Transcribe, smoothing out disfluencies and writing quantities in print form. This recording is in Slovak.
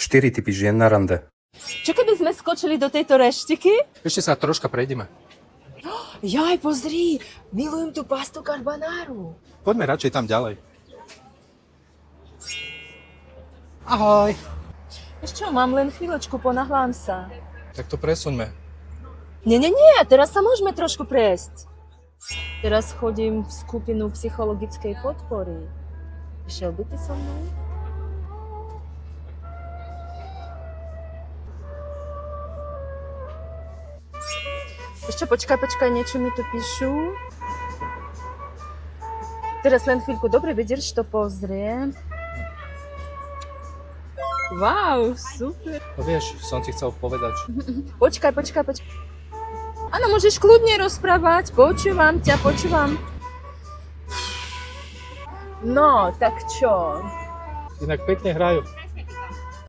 4 typy žien na rande. Čo keby sme skočili do tejto reštiky? Ešte sa troška prejdeme. Jaj, pozri, milujem tú pastu carbonara. Poďme radšej tam ďalej. Ahoj. Ešte mám len chvíľočku, ponahlám sa. Tak to presuňme. Nie, teraz sa môžeme trošku prejsť. Teraz chodím v skupinu psychologickej podpory. Išiel by ty so mnou? Ešte počkaj, niečo mi tu píšu. Teraz len chvíľku, dobre, vydrž, to pozriem. Wow, super. No vieš, som ti chcel povedať. Počkaj. Áno, môžeš kľudne rozprávať, počúvam ťa. No, tak čo? Inak pekne hrajú.